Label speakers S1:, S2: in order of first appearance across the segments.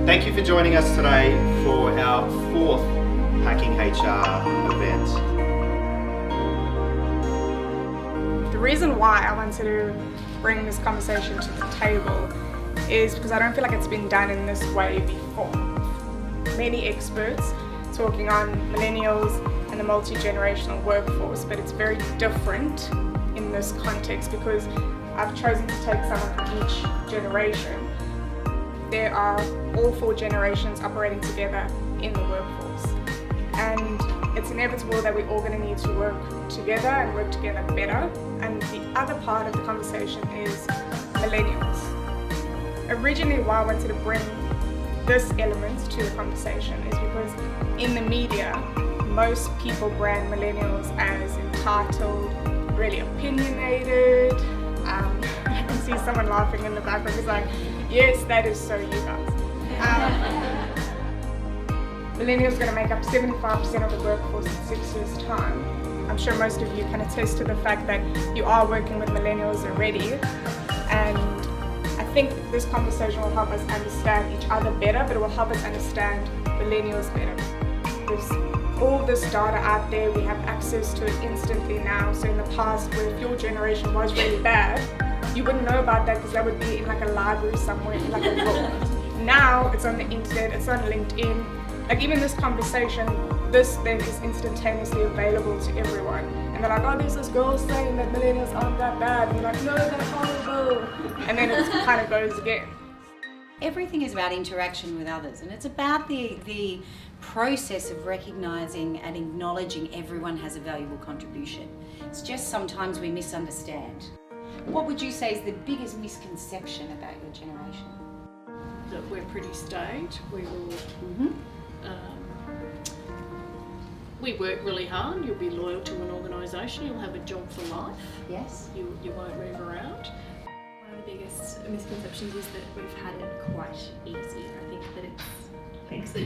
S1: Thank you for joining us today for our 4th Hacking HR event.
S2: The reason why I wanted to bring this conversation to the table is because I don't feel like it's been done in this way before. Many experts talking on millennials and the multi-generational workforce, but it's very different in this context because I've chosen to take someone from each generation. There are all 4 generations operating together in the workforce, and it's inevitable that we're all going to need to work together and work together better. And the other part of the conversation is millennials. Originally why I wanted to bring this element to the conversation is because in the media most people brand millennials as entitled, really opinionated. I can see someone laughing in the background. It's like, yes, that is so you guys. Millennials are going to make up 75% of the workforce in 6 years' time. I'm sure most of you can attest to the fact that you are working with millennials already, and I think this conversation will help us understand each other better, but it will help us understand millennials better. There's all this data out there, we have access to it instantly now, so in the past where if your generation was really bad, you wouldn't know about that because that would be in like a library somewhere, in like a book. Now it's on the internet, it's on LinkedIn. Like even this conversation, this then is instantaneously available to everyone. And they're like, oh, there's this girl saying that millennials aren't that bad. And you're like, no, they're horrible. And then it kind of goes again.
S3: Everything is about interaction with others, and it's about the process of recognising and acknowledging everyone has a valuable contribution. It's just sometimes we misunderstand. What would you say is the biggest misconception about your generation?
S4: That we're pretty staid. We work really hard. You'll be loyal to an organisation. You'll have a job for life.
S3: Yes.
S4: You won't move around.
S5: One of the biggest misconceptions is that we've had it quite easy. I think that it's... Thanks. I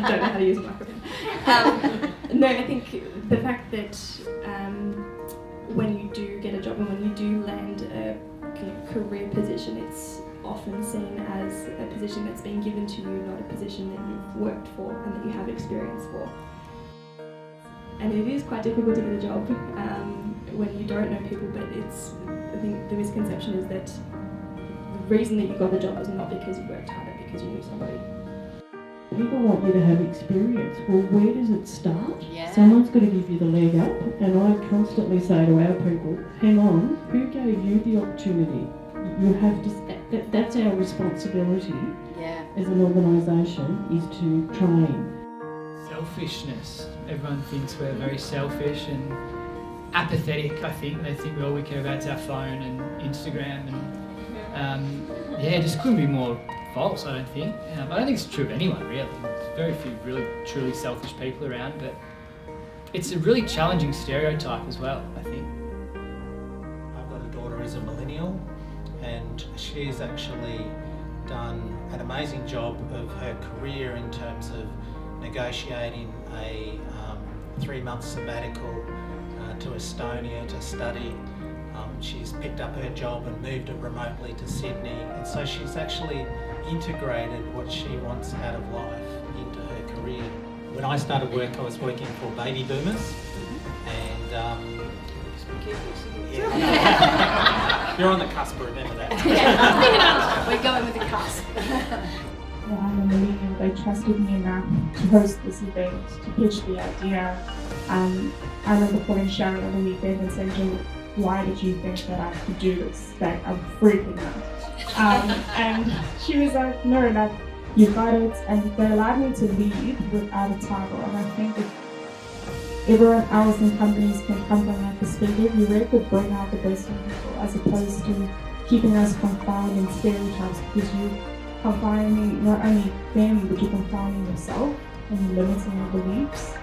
S5: don't know how to use a microphone. No, I think the fact that when you do get a job and when you do land a kind of career position, it's often seen as a position that's been given to you, not a position that you've worked for and that you have experience for. And it is quite difficult to get a job when you don't know people, but I think the misconception is that the reason that you got the job was not because you worked hard, but because you knew somebody.
S6: People want you to have experience. Well, where does it start?
S3: Yeah.
S6: Someone's got to give you the leg up, and I constantly say to our people, hang on, who gave you the opportunity? You have to, that's our responsibility as an organisation, is to train.
S7: Selfishness. Everyone thinks we're very selfish and apathetic, I think. They think all we care about is our phone and Instagram, and it just couldn't be more false, I don't think. I don't think it's true of anyone, really. There's very few really truly selfish people around, but it's a really challenging stereotype as well, I think.
S8: I've got a daughter who's a millennial, and she's actually done an amazing job of her career in terms of negotiating a 3-month sabbatical to Estonia to study. She's picked up her job and moved it remotely to Sydney, and so she's actually integrated what she wants out of life into her career. When I started work, I was working for baby boomers, and you're on the cusp, remember that.
S3: We're going with the cusp.
S9: I'm a millennial. They trusted me enough to host this event, to pitch the idea. I remember calling Sharon on the weekend and saying, Jill, why did you think that I could do this? Like, I'm freaking out. And she was like, no, like, you got it. And they allowed me to lead without a title. And I think if everyone else in companies can come from that perspective, you really could bring out the best in people as opposed to keeping us confined in stereotypes, because you confining not only them, but you're confining yourself and limiting your beliefs.